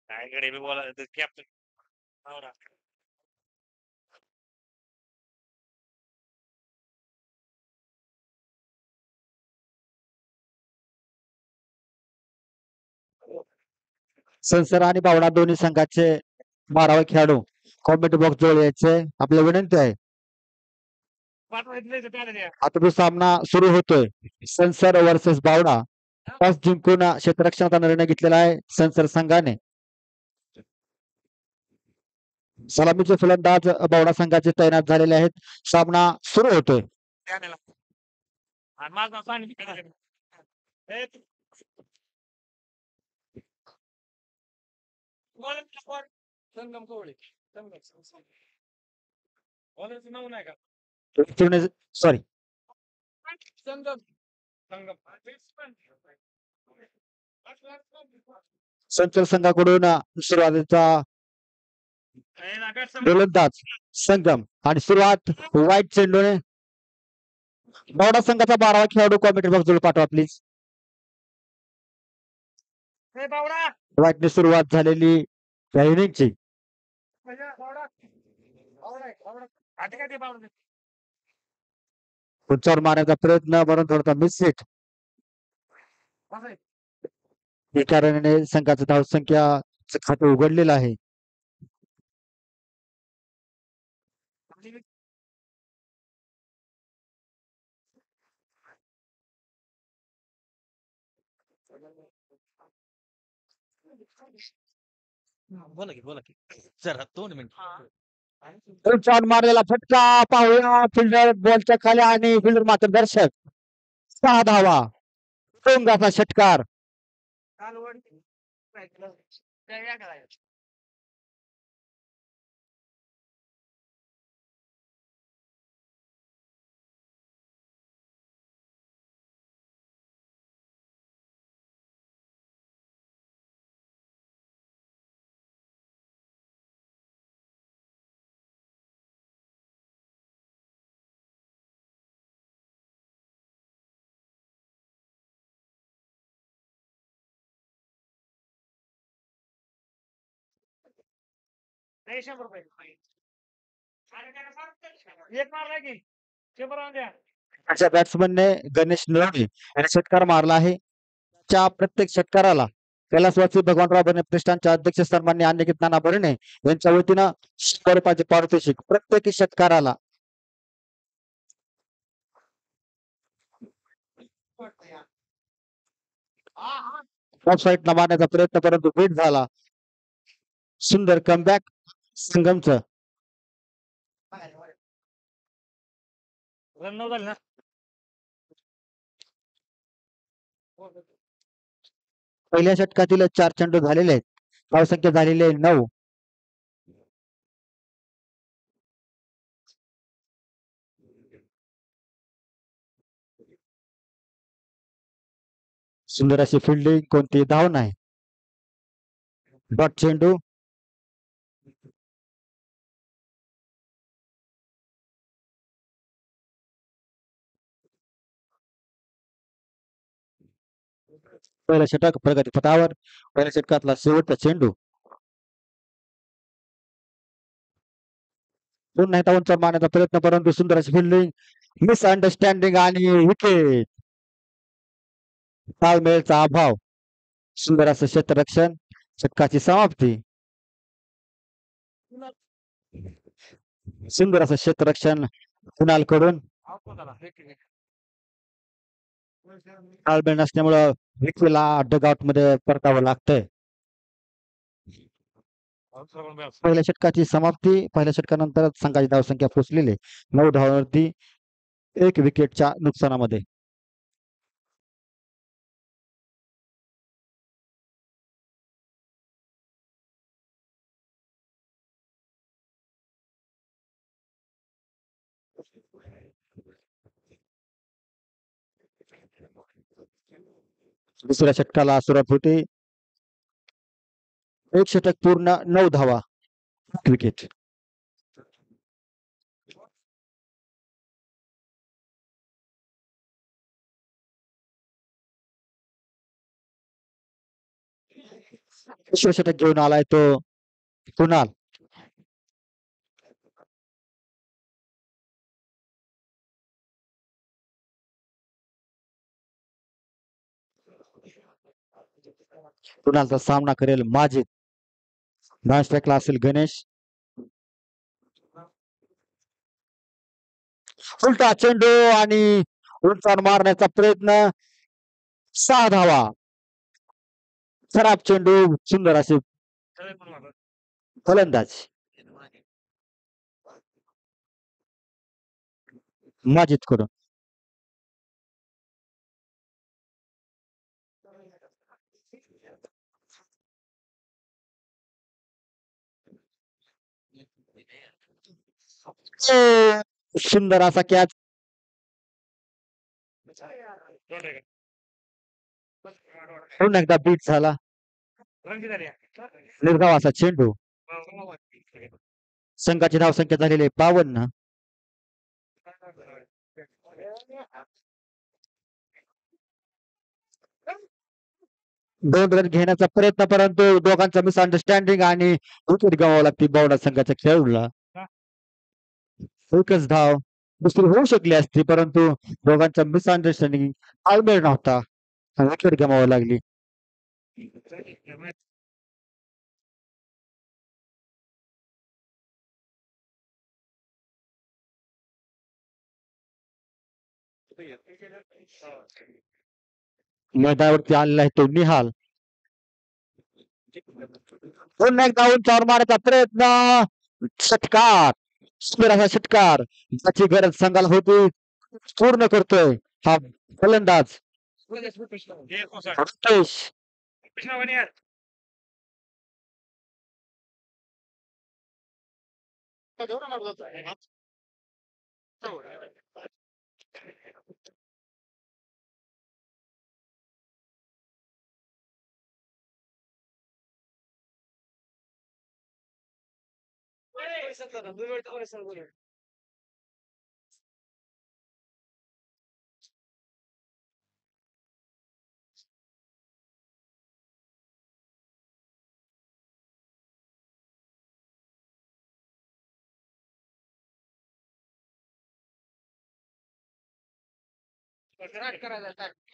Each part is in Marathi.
रायगड बी बोला कॅप्टन संसर आणि बावडा दोन्ही संघाचे 12वे खेळाडू कॉमेंट बॉक्स जवळ यायचे आपल्या विनंती आहे. आता तो सामना सुरू होतोय. संसर वर्सेस बावडा. टॉस जिंकून क्षेत्ररक्षणाचा निर्णय घेतलेला आहे संसर संघाने. सलामीचे फलंदाज बावडा संघाचे तैनात झालेले आहेत. सामना सुरू होतोय. संगम कोवळे नाव नाही का सॉरी संगम संगम संचल संघाकडून सुरुवातीचा गोलंदाज संगम आणि सुरुवात वाईट चेंडूने. बावडा संघाचा 12वा खेळाडू कॉमेंट्री बॉक्स जवळ पाठवा प्लीज. वाईटने सुरुवात झालेली या इनिंगची. उंचावर मारण्याचा प्रयत्न म्हणून थोडासा मिस हिट. या कारणाने संघाचं धावसंख्या खाते उघडलेलं आहे. बोला की जरा 2 मिनिट उंचावर मारलेला फटका पाहूया. फिल्डर बॉलच्या खाली आणि फिल्डर मात्र दर्शक. 6 धावा. टोंगाचा षटकार. अशा बॅट्समनने गणेश निळवणे याने षटकार मारला आहे. त्या प्रत्येक षटकाराला कैलासवासी भगवानराव बने प्रतिष्ठानच्या अध्यक्ष सन्माननीय अनिकेत नाना भरणे यांच्या वतीनं 100 रुपयाचे पारितोषिक प्रत्येक षटकाराला. ऑफ साईडला मारण्याचा प्रयत्न परंतु बीट झाला. सुंदर कमबॅक संगमचं. रन झाले ना पहिल्या षटकातील 4 चेंडू झालेले आहेत. धावसंख्या झालेली आहे 9. सुंदर अशी फिल्डिंग, कोणती धाव नाही. डॉट चेंडू. पहिलं षटक प्रगती पथावर. पहिल्या षटकातला शेवटचा चेंडू. पुन्हा एकदा उंचावर मारण्याचा प्रयत्न परंतु सुंदर अशी फिल्डिंग, मिसअंडरस्टँडिंग आणि विकेट. ताळमेळचा अभाव. सुंदर असं क्षेत्ररक्षण. षटकाची समाप्ती. सुंदर असं क्षेत्ररक्षण कुणाल कडून. ताळमेळ नसल्यामुळं विकेला डगआउट मध्ये परतावं लागतंय. पहिल्या षटकाची समाप्ती. पहिल्या षटकानंतर संघाची धावसंख्या पोहोचलेली 9 धावांवरती 1 विकेटच्या नुकसानामध्ये. दुसऱ्या षटकाला सुरुवात होते. 1 षटक पूर्ण 9 धावा. विकेट. विश्वषटक घेऊन आलाय तो कुणाल. कुणालचा सामना करेल माजिद. नॉनस्ट्राईकला असेल गणेश. उलटा चेंडू आणि उलटान मारण्याचा प्रयत्न. 6 धावा. खराब चेंडू. सुंदर असे फलंदाज माजिद कडून. सुंदर असा कॅच. पुन्हा एकदा बीट झाला. निर्धाव असा चेंडू. संघाची धावसंख्या झालेली आहे 52. दोन रन घेण्याचा प्रयत्न, परंतु दोघांचा मिसअंडरस्टँडिंग आणि विकेट गमावं लागते बौडा संघाच्या खेळाडूला. एकच धाव दुसरी होऊ शकली असती, परंतु दोघांचा मिसअंडरस्टँडिंग ताळमेळ नव्हता. विकेट गमावावी लागली. मैदानावरती आलेला आहे तो निहाल. पुन्हा एकदा उंचावर मारण्याचा प्रयत्न. षटकार. सुंदर असा षटकार. ज्याची गरज संघाला होती पूर्ण करतोय हा फलंदाज रुपेश.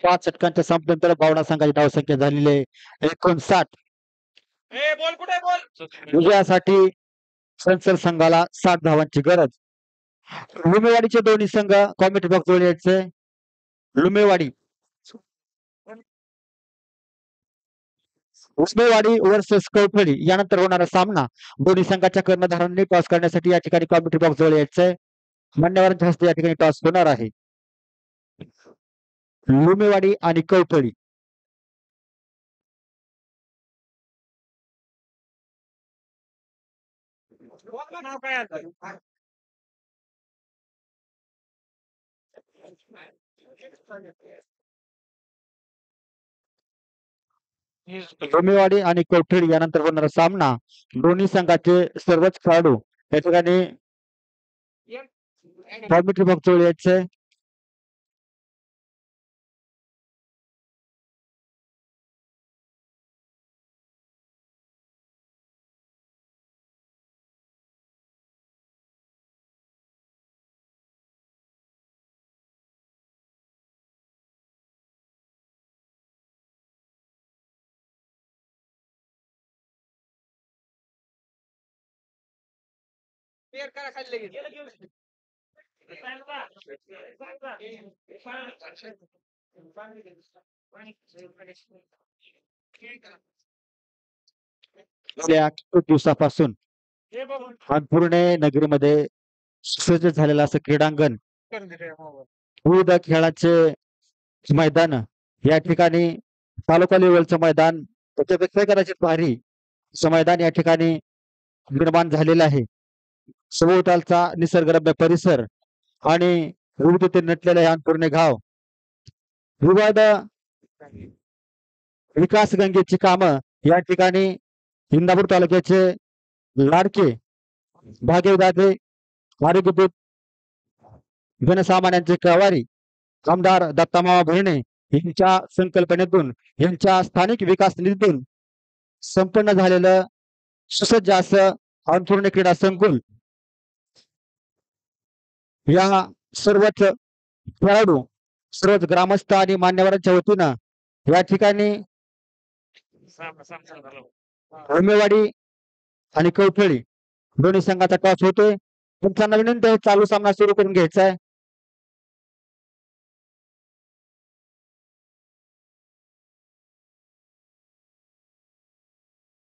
पाच षटकांच्या संपल्यानंतर बावडा संघाची धावसंख्या झालेली आहे 59. विजयासाठी संसद संघाला 7 धावांची गरज. लुमेवाडीचे दोन्ही संघ कॉमेंट्री बॉक्स जवळ यायचे. लुमेवाडी वर्सेस कौफळी यानंतर होणारा सामना दोन्ही संघाच्या कर्णधारांनी टॉस करण्यासाठी या ठिकाणी कॉमेंट्री बॉक्स जवळ यायचंय. मान्यवरांच्या हस्ते या ठिकाणी टॉस होणार आहे. लुमेवाडी आणि कौफळी. लुमेवाडी आणि कौठळी यानंतर होणारा सामना दोन्ही संघाचे सर्वच खेळाडू या ठिकाणी कॉमेंट्री बॉक्स जवळ यायचे. गेल्या खूप दिवसापासून पूर्ण नगरीमध्ये सुसज्ज झालेलं असं क्रीडांगण, विविध खेळाचे मैदान, या ठिकाणी तालुका लेवलचं मैदान, त्याच्यापेक्षा कदाचित भारी असं मैदान या ठिकाणी निर्माण झालेलं आहे. सभोवतालचा निसर्गरम्य परिसर आणि विविधते नटलेलं हे पूर्ण गाव. विविध विकास गंगेची कामं या ठिकाणी इंदापूर तालुक्याचे लाडके भाग्यदाते आरोग्यदूत जनसामान्यांचे कहवारी आमदार दत्तामामा भरणे यांच्या संकल्पनेतून, यांच्या स्थानिक विकास निधीतून संपन्न झालेलं सुसज्ज असं अंथरुण क्रीडा संकुल या सर्वच खेळाडू सर्वच ग्रामस्थ आणि मान्यवरांच्या वतीनं या ठिकाणी होमेवाडी आणि कवठळी दोन्ही संघाचा टॉस होतोय. तुमचा विनंती आहे चालू सामना सुरू करून घ्यायचा आहे.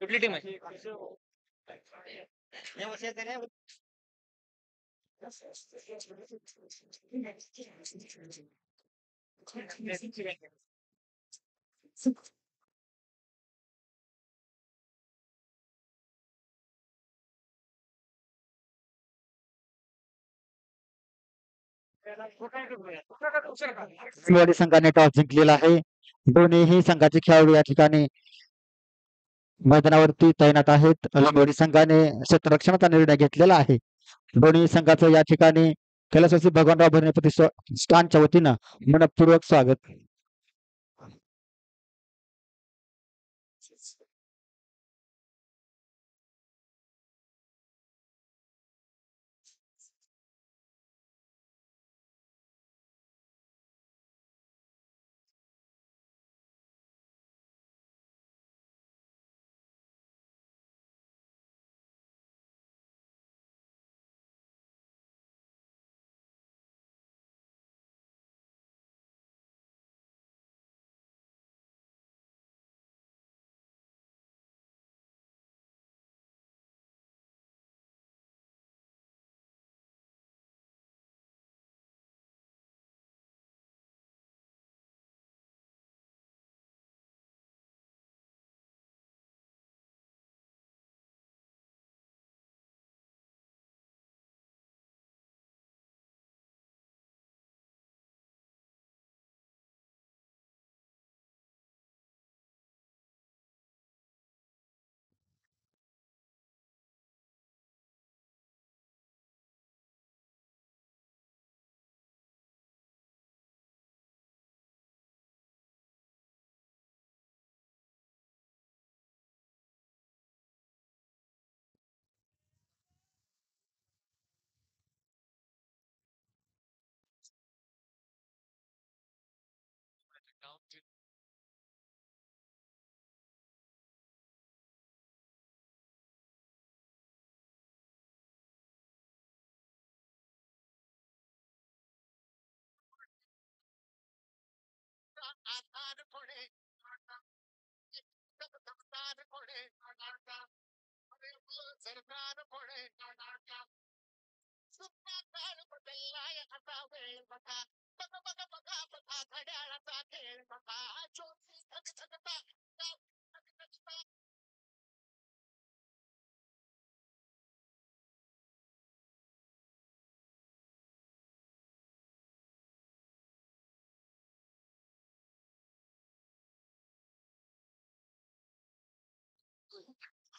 कुठली टीम आहे? होमेवाडी संघाने टॉस जिंकलेला आहे. दोन्हीही संघाचे खेळाडू या ठिकाणी मैदानावरती तैनात आहेत. होमेवाडी संघाने क्षेत्ररक्षणाचा निर्णय घेतलेला आहे. दोन्ही संघाचं या ठिकाणी कैलासवासी भगवानराव भरणे प्रतिष्ठानच्या वतीनं मनपूर्वक स्वागत.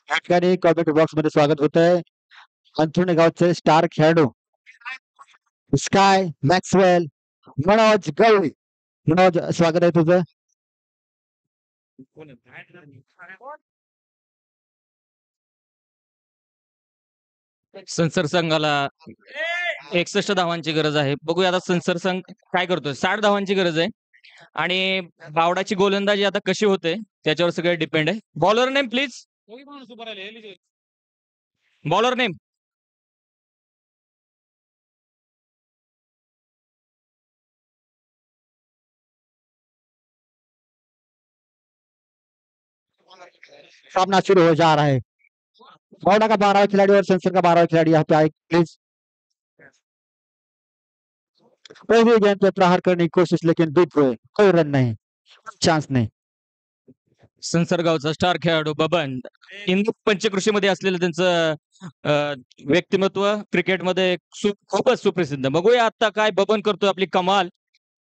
या ठिकाणी कॉमेंट बॉक्स मध्ये स्वागत होत आहे. अंथरुणे गावचे स्टार खेळाडू स्काय मॅक्सवेल मनोज गवळी. मनोज स्वागत आहे तुझं. संसर संघाला 61 धावांची गरज आहे. बघूया आता संसर संघ काय करतोय. 60 धावांची गरज आहे आणि बावडाची गोलंदाजी आता कशी होते त्याच्यावर सगळे डिपेंड आहे. Bowler name please. Bowler name. सामना शुरू हो जा रहा है. बावड़ा का 12वां खिलाड़ी और संसर का 12वां खिलाड़ी यहाँ पे आए प्लीज. पहली गेंद पे प्रहार करने की कोशिश लेकिन बीट हुए. कोई रन नहीं, चान्स नाही. संसर्गावचा स्टार खेळाडू बबन इंदू पंचकृषीमध्ये असलेलं त्यांचं व्यक्तिमत्व क्रिकेटमध्ये खूपच सुप्रसिद्ध. बघूया आता काय बबन करतोय आपली कमाल.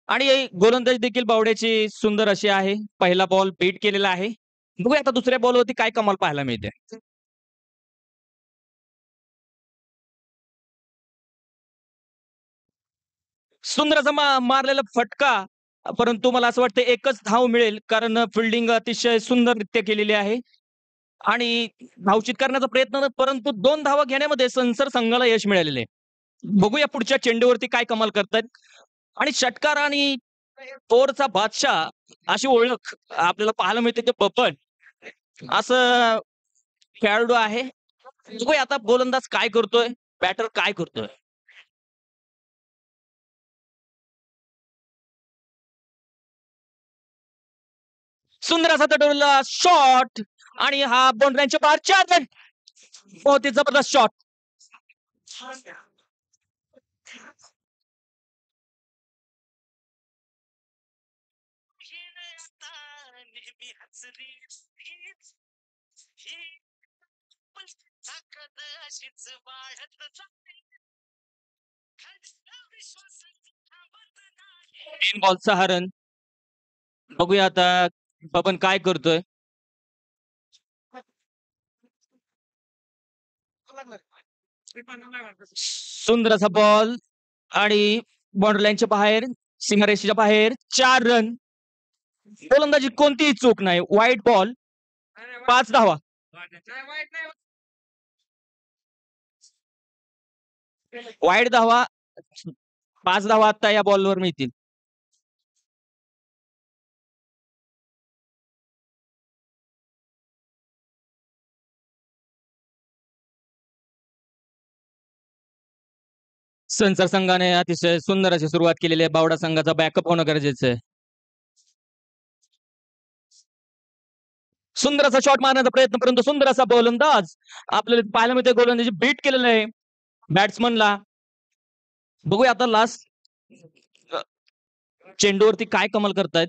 आणि गोलंदाजी देखील बावड्याची सुंदर अशी आहे. पहिला बॉल बीट केलेला आहे. बघूया आता दुसऱ्या बॉलवरती काय कमाल पाहायला मिळते. सुंदर असा मारलेला फटका. परंतु मला असं वाटतं एकच धाव मिळेल कारण फिल्डिंग अतिशय सुंदररित्या केलेली आहे. आणि धावचित करण्याचा प्रयत्न, परंतु 2 धावा घेण्यामध्ये संसर संघाला यश मिळालेले आहे. बघूया पुढच्या चेंडूवरती काय कमाल करतायत. आणि षटकार आणि ओव्हरचा बादशाह अशी ओळख आपल्याला पाहायला मिळते ते बबन असं खेळाडू आहे. बघूया आता गोलंदाज काय करतोय, बॅटर काय करतोय. सुंदर असा तटवलेला शॉट आणि हा बाउंड्रीच्या बाहेर 4 रन. बहुत ही जबरदस्त शॉट. तीन बॉल 6 रन. बघूया आता बबन काय करतोय. सुंदर असा बॉल आणि बाउंड्री लाईनच्या बाहेर, सीमारेषेच्या बाहेर 4 रन. गोलंदाजी कोणतीही चूक नाही. वाईट बॉल, 5 धावा. वाईट धावा, 5 धावा आता या बॉलवर मिळतील. संसार संघाने अतिशय सुंदर अशी सुरुवात केलेली आहे. बावडा संघाचा बॅकअप होणं गरजेचं आहे. सुंदर असा शॉट मारण्याचा प्रयत्न, परंतु सुंदर असा गोलंदाज आपल्याला पाहायला मिळते. गोलंदाजी बीट केलेलं आहे बॅट्समनला. बघूया आता लास्ट चेंडूवरती काय कमाल करतायत.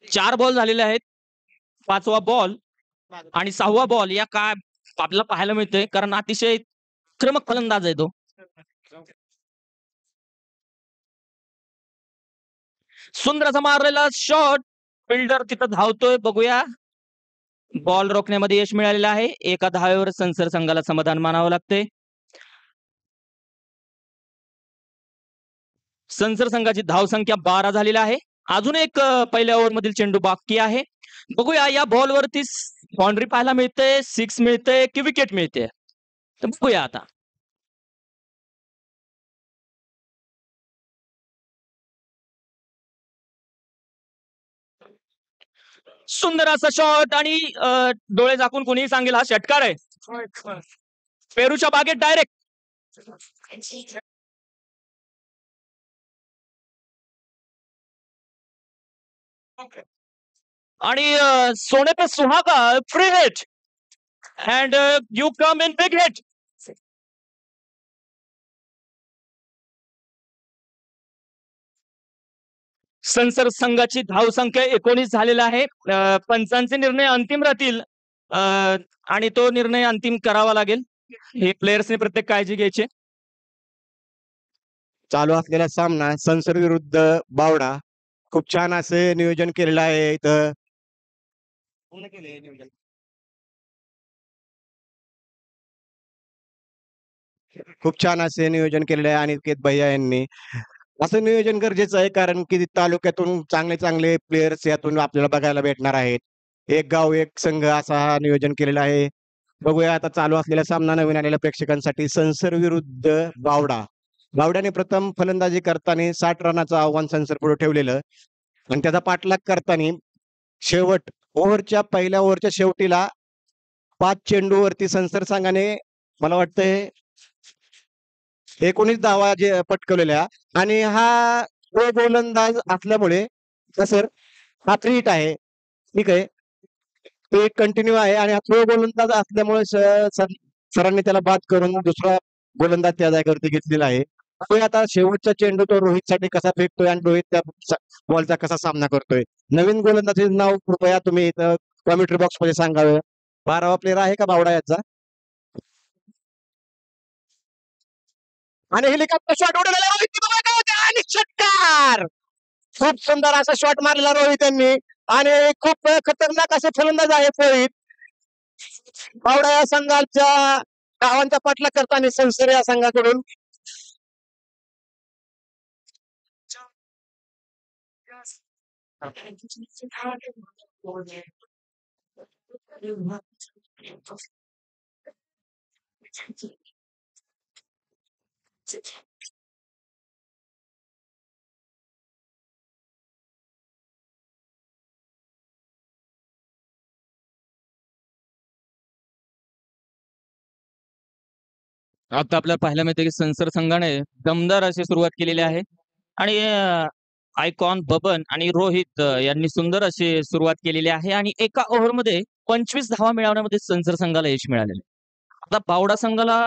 4 बॉल झालेले आहेत. 5वा बॉल आणि 6वा बॉल या काय आपल्याला पाहायला मिळतंय, कारण अतिशय आक्रमक फलंदाज आहे तो. सुंदर असा मारलेला शॉट, फिल्डर तिथं धावतोय. बघूया, बॉल रोखण्यामध्ये यश मिळालेलं आहे. एका धावेवर संसर संघाला समाधान मानावं लागते. संसर संघाची धावसंख्या 12 झालेली आहे. अजून एक पहिल्या ओव्हरमधील चेंडू बाकी आहे. बघूया या बॉलवरती बाउंड्री पाहायला मिळते, 6 मिळते की विकेट मिळते, तर बघूया आता. सुंदर असा शॉट आणि डोळे झाकून कोणीही सांगेल हा षटकार आहे. पेरूच्या बागेत डायरेक्ट. आणि सोने पे सुहागा, free hit and you come in big hit. संसर संघाची धावसंख्या 19 झालेला आहे. पंचांचे निर्णय अंतिम राहतील आणि तो निर्णय अंतिम करावा लागेल. हे प्लेयर्सने प्रत्येक काळजी घ्यायची. चालू असलेला सामना संसर विरुद्ध बावडा. खूप छान असे नियोजन केलेलं आहे इथं. खूप छान असे नियोजन केलेलं आहे अनिकेत भैया यांनी. असं नियोजन गरजेचं आहे, कारण की तालुक्यातून चांगले चांगले प्लेयर्स यातून आपल्याला बघायला भेटणार आहेत. एक गाव एक संघ असा हा नियोजन केलेलं आहे. बघूया आता चालू असलेला सामना नवीन आलेल्या प्रेक्षकांसाठी संसर विरुद्ध बावडा. बावड्याने प्रथम फलंदाजी करताना 60 रनाचं आव्हान संसर पुढे ठेवलेलं आणि त्याचा पाठलाग करताना पहिल्या ओव्हरच्या शेवटीला 5 चेंडूवरती संसर संघाने मला वाटतंय 19 धावा जे पटकवलेल्या. आणि हा तो गोलंदाज असल्यामुळे सर हा थ्री हिट आहे, ठीक आहे, तो एक कंटिन्यू आहे. आणि हा थ्रो गोलंदाज असल्यामुळे सरांनी त्याला बाद करून दुसरा गोलंदाज त्या जागेवरती घेतलेला आहे. तो आता शेवटचा चेंडू तो रोहितसाठी कसा फेकतोय आणि रोहित त्या बॉलचा कसा सामना करतोय. नवीन गोलंदाजाचे नाव कृपया तुम्ही इथं कॉमेंट्री बॉक्स मध्ये सांगावे. 12वा प्लेअर आहे का बावडा याचा. आणि हेलिकॉप्टर शॉट उडवलेला रोहित आणि षटकार. खूप सुंदर असा शॉट मारलेला रोहित यांनी आणि खूप खतरनाक असे फलंदाज आहेत रोहित. बावडा या संघाच्या धावांचा पाठलाग करताना संसर या संघाकडून. आता आपल्याला पाहायला मिळते की संसर संघाने दमदार अशी सुरुवात केलेली आहे आणि आयकॉन बबन आणि रोहित यांनी सुंदर अशी सुरुवात केलेली आहे आणि एका ओव्हरमध्ये 25 धावा मिळवण्यामध्ये संसर संघाला यश मिळालेले. आता बावडा संघाला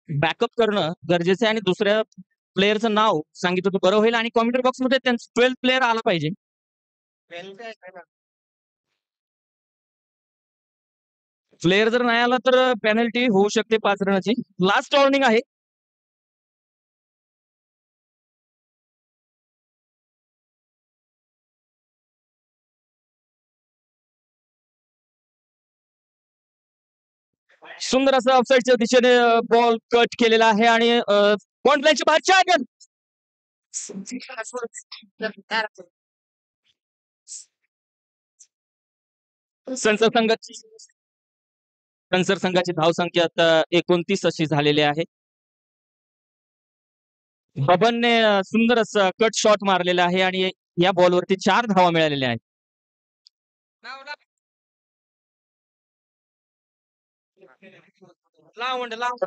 बॅकअप करणं गरजेचं आहे आणि दुसऱ्या प्लेअरचं नाव सांगितलं तर बरं होईल आणि कॉमेंट्री बॉक्समध्ये त्यांचा 12th प्लेअर आला पाहिजे. प्लेअर जर नाही आला तर पेनल्टी होऊ शकते 5 रनाची. लास्ट वॉर्निंग आहे. सुंदर असं ऑफसाईडच्या दिशेने बॉल कट केलेला आहे आणि पॉइंट लाईनच्या बाहेर चार रन. संसर संघाची धावसंख्या आता 29 अशी झालेली आहे. बबनने सुंदर असं कट शॉट मारलेला आहे आणि या बॉलवरती 4 धावा मिळालेल्या आहेत.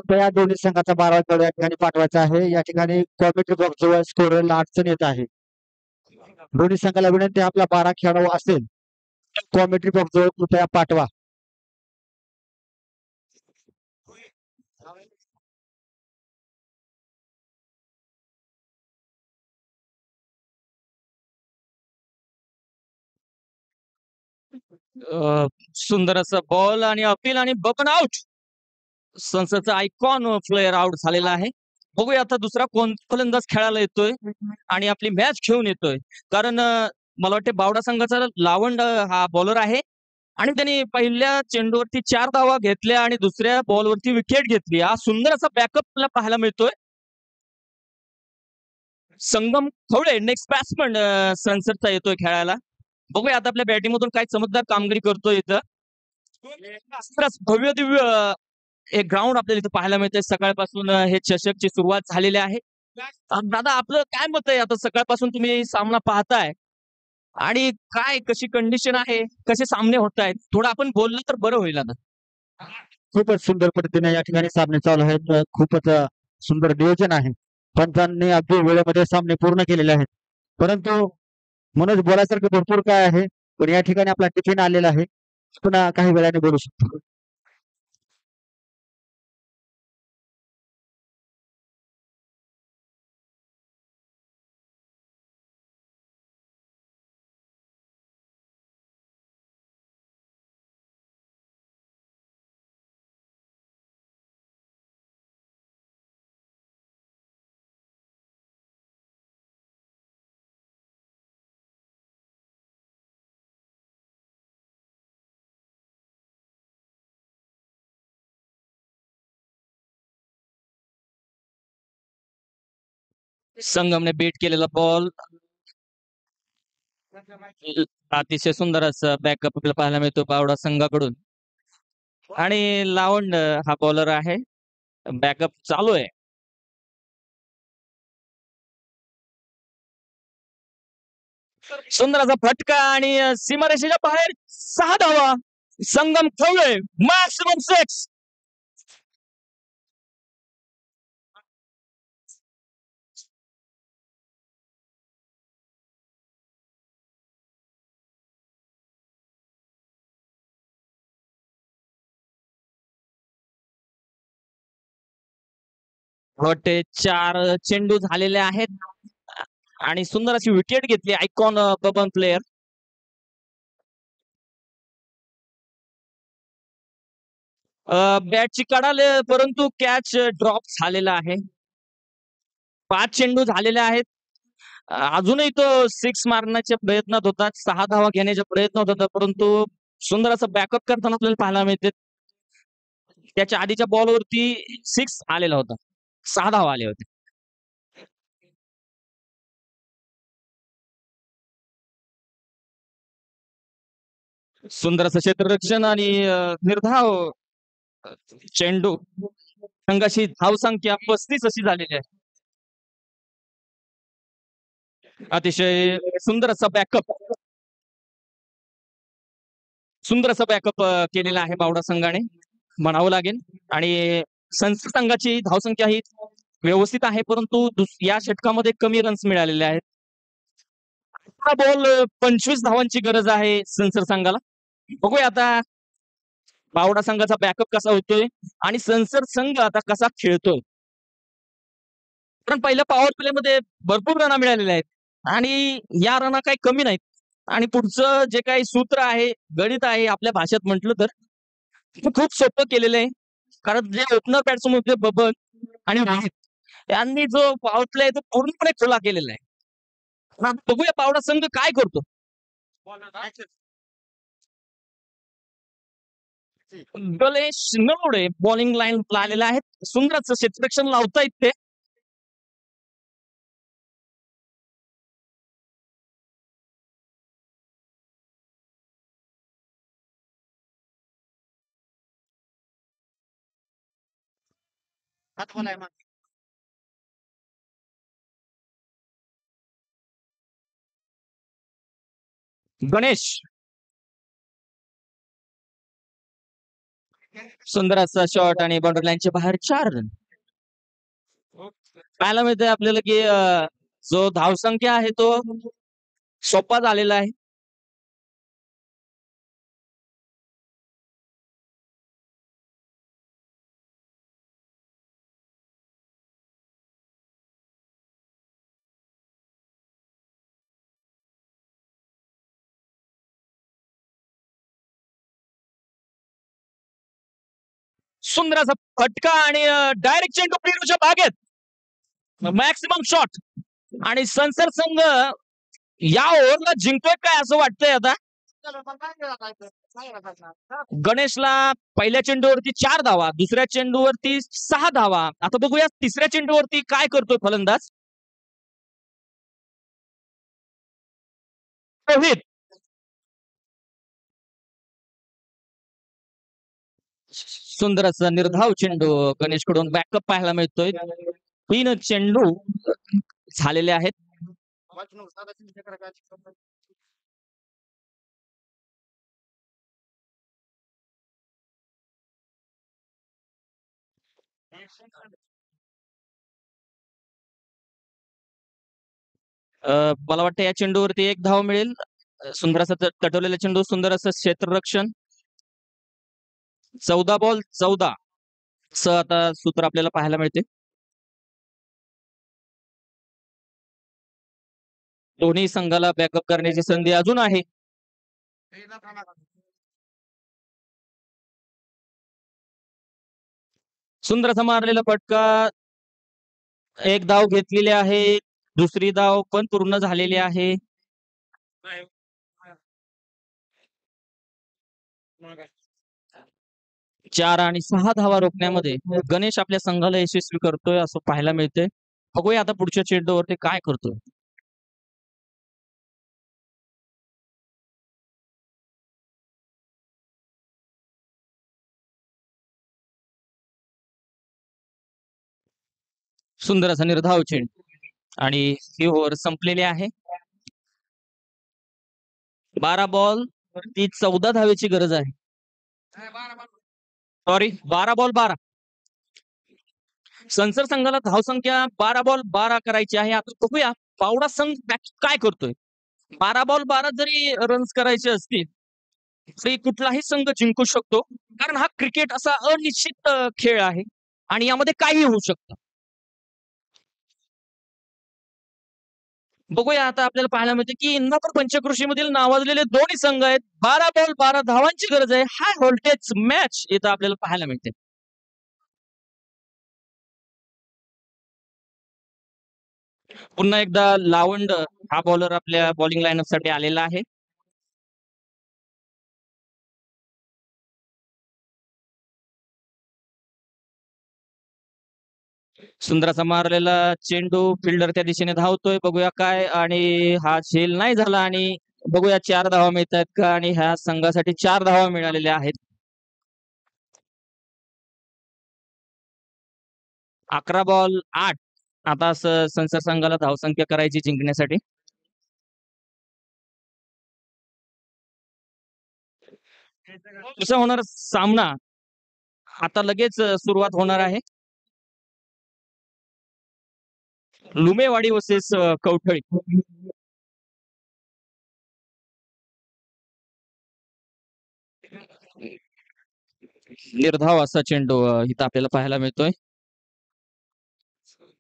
तर या दोन्ही संघाचा 12 खेळ या ठिकाणी पाठवायचा आहे. या ठिकाणी कॉमेंट्री बॉक्स जवळ स्कोरला अडचण येत आहे. दोन्ही संघाला विनंती आपला 12 खेळाडू असेल कॉमेंट्री बॉक्स जवळ कृपया पाठवा. सुंदर असं बॉल आणि अपील आणि बबन आउट. संसदचा आयकॉन प्लेअर आउट झालेला आहे. बघूया आता दुसरा कोण फलंदाज खेळायला येतोय आणि आपली मॅच घेऊन येतोय. कारण मला वाटते बावडा संघाचा लावंड हा बॉलर आहे आणि त्यांनी पहिल्या चेंडूवरती 4 धावा घेतल्या आणि दुसऱ्या बॉलवरती विकेट घेतली. हा सुंदर असा बॅकअप पाहायला मिळतोय. संगम खवळे नेक्स्ट बॅट्समन संसदचा येतोय खेळायला. बघूया आता आपल्या बॅटिंग मधून काय चमकदार कामगिरी करतोय इथं. भव्य दिव्य एक ग्राउंड आपल्याला इथं पाहायला मिळतंय. सकाळपासून हे चषकची सुरुवात झालेली आहे. दादा आपलं काय मत आहे आता सकाळपासून तुम्ही सामना पाहताय आणि काय कशी कंडिशन आहे, कसे सामने होत आहेत, थोडं आपण बोललं तर बरं होईल आता. खूपच सुंदर पद्धतीने या ठिकाणी सामने चालू आहेत. खूपच सुंदर नियोजन आहे. पंचांनी अगदी वेळेमध्ये सामने पूर्ण केलेले आहेत. परंतु मनोज बोलायसारखं भरपूर काय आहे, पण या ठिकाणी आपला टिफिन आलेला आहे. पुन्हा काही वेळाने बोलू शकतो. संगमने बीट केलेला बॉल अतिशय सुंदर असं बॅकअप आपल्याला पाहायला मिळतो बावडा संघाकडून आणि लावंड हा बॉलर आहे. बॅकअप चालू आहे. सुंदर असा फटका आणि सीमारेषेच्या बाहेर 6 धावा. संगम खवळे मॅक्सिमम 6. वाटते 4 चेंडू झालेले आहेत आणि सुंदर अशी विकेट घेतली आयकॉन बबन प्लेयर. बॅटची कडाले परंतु कॅच ड्रॉप झालेला आहे. 5 चेंडू झालेले आहेत. अजूनही तो 6 मारण्याच्या प्रयत्नात होता, 6 धावा घेण्याच्या प्रयत्नात होता, परंतु सुंदर असं बॅकअप करताना आपल्याला पाहायला मिळते. त्याच्या आधीच्या बॉलवरती 6 आलेला होता, 6 धावा आले होते. सुंदर असं क्षेत्ररक्षण आणि निर्धाव चेंडू. संघाची धावसंख्या 35 अशी झालेली आहे. अतिशय सुंदर असा बॅकअप केलेला आहे बावडा संघाने म्हणावं लागेल. आणि संघाची धावसंख्या ही व्यवस्थित आहे, परंतु या षटकामध्ये कमी रन्स मिळालेले आहेत. हा बॉल 25 धावांची गरज आहे संसर संघाला. बघूया आता बावडा संघाचा बॅकअप कसा होतोय आणि संसर संघ आता कसा खेळतोय. कारण पहिल्या पॉवर प्ले मध्ये भरपूर रना मिळालेल्या आहेत आणि या रना काही कमी नाहीत. आणि पुढचं जे काही सूत्र आहे, गणित आहे आपल्या भाषेत म्हटलं तर ते खूप सोपं केलेलं आहे. कारण जे ओपनर बॅट्समन होते बबन आणि रोहित यांनी जो पॉवर प्ले आहे तो पूर्णपणे खुला केलेला आहे. बघूया बावडा संघ काय करतो. गणेश नवडे बॉलिंग लाईन आलेला आहे. सुंदरच क्षेत्ररक्षण लावतायत ते. गणेश सुंदर असा शॉट आणि बाउंड्री लाईनच्या बाहेर 4 रन. पाहायला मिळतंय आपल्याला की जो धावसंख्या आहे तो सोपा झालेला आहे. सुंदर असा फटका आणि डायरेक्ट चेंडू पेरूच्या बागेत. मॅक्सिमम शॉट आणि संसर संघ या ओव्हरला जिंकतोय काय असं वाटतंय आता. गणेशला पहिल्या चेंडूवरती 4 धावा, दुसऱ्या चेंडूवरती 6 धावा. आता बघूया तिसऱ्या चेंडूवरती काय करतोय फलंदाज रोहित. सुंदर असा निर्धाव चेंडू गणेशकडून बॅकअप पाहायला मिळतोय. 3 चेंडू झालेले आहेत. मला वाटतं या चेंडूवरती 1 धाव मिळेल. सुंदर असा तटवलेला चेंडू, सुंदर असं क्षेत्ररक्षण. 14 बॉल 14 असं आता सूत्र आपल्याला पाहायला मिळते. दोन्ही संघाला बॅकअप करण्याची संधी अजून आहे. सुंदर असा मारलेला फटका. 1 धाव घेतलेली आहे. दुसरी धाव पण पूर्ण झालेली आहे. 4 आणि 6 धावा रोखण्यामध्ये गणेश आपल्या संघाला यशस्वी करतोय असं पाहायला मिळतंय. बघूया आता पुढच्या चेंडूवरती काय करतोय. सुंदर असा निर्धाव चेंडू आणि ही ओव्हर संपलेली आहे. 12 बॉल ती 14 धावेची गरज आहे. Sorry 12 ball 12. संसर संघाला धावसंख्या 12 बॉल 12 करायची आहे. आता बघूया बावडा संघ काय करतोय. 12 बॉल 12 जरी रन्स करायचे असतील तरी कुठलाही संघ जिंकू शकतो. कारण हा क्रिकेट असा अनिश्चित खेळ आहे आणि यामध्ये काही होऊ शकतं. बघूया आता आपल्याला पाहायला मिळते की इंदापूर पंचकृषीमधील नावाजलेले दोन्ही संघ आहेत. 12 बॉल 12 धावांची गरज आहे. हाय व्होल्टेज मॅच इथं आपल्याला पाहायला मिळते. पुन्हा एकदा लावंड हा बॉलर आपल्या बॉलिंग लाईनअप साठी आलेला आहे. सुंदर असा मारलेला चेंडू फिल्डर त्या दिशेने धावतोय. बघूया काय आणि हा झेल नाही झाला आणि बघूया 4 धावा मिळतायत का आणि ह्या संघासाठी 4 धावा मिळालेल्या आहेत. 11 बॉल 8 आता संसार संघाला धावसंख्या करायची जिंकण्यासाठी. कसा होणार सामना आता लगेच सुरुवात होणार आहे. लुमेवाडी वर्सेस कवठळी. निर्धाव असा चेंडू इथं आपल्याला पाहायला मिळतोय.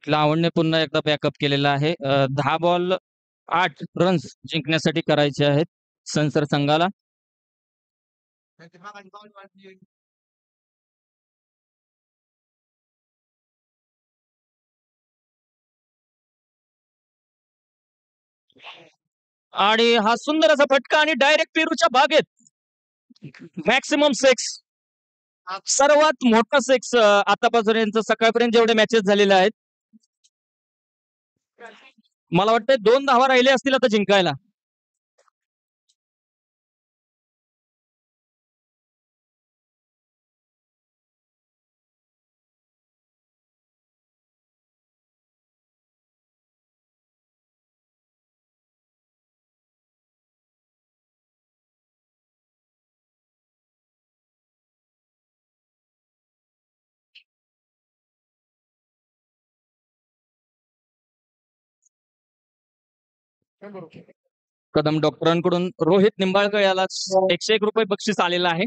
लावणने पुन्हा एकदा बॅकअप केलेला आहे. 10 बॉल 8 रन्स जिंकण्यासाठी करायचे आहेत संसार संघाला. आणि हा सुंदर असा फटका आणि डायरेक्ट पेरूच्या बागेत मॅक्सिमम 6 सर्वात मोठा 6 आतापर्यंत सकाळपर्यंत जेवढे मॅचेस झालेले आहेत. मला वाटतंय 2 धावा राहिले असतील आता जिंकायला. कदम डॉक्टरांकडून रोहित निंबाळकर याला 101 रुपये बक्षीस आलेलं आहे.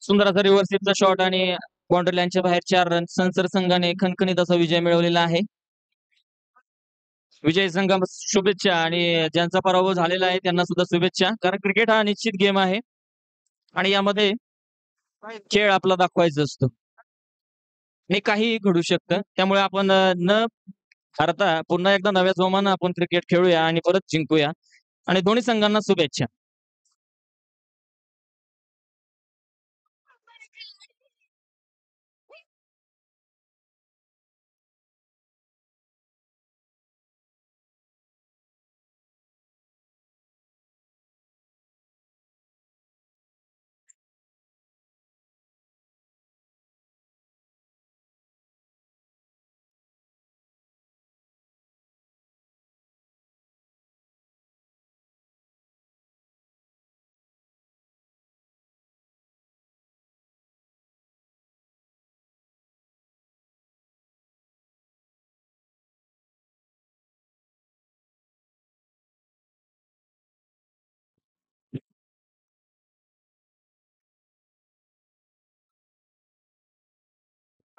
सुंदर असा रिव्हर्स स्वीपचा शॉट आणि बाउंड्री लाईनच्या बाहेर 4 रन. संसार संघाने खणखणीत असा विजय मिळवलेला आहे. विजय संघ शुभेच्छा आणि ज्यांचा पराभव झालेला आहे त्यांना सुद्धा शुभेच्छा. कारण क्रिकेट हा निश्चित गेम आहे आणि यामध्ये खेळ आपला दाखवायचा असतो आणि काहीही घडू शकतं. त्यामुळे आपण न हारता पुन्हा एकदा नव्या जोमानं आपण क्रिकेट खेळूया आणि परत जिंकूया आणि दोन्ही संघांना शुभेच्छा.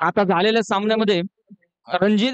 आता झालेल्या सामन्यामध्ये रणजित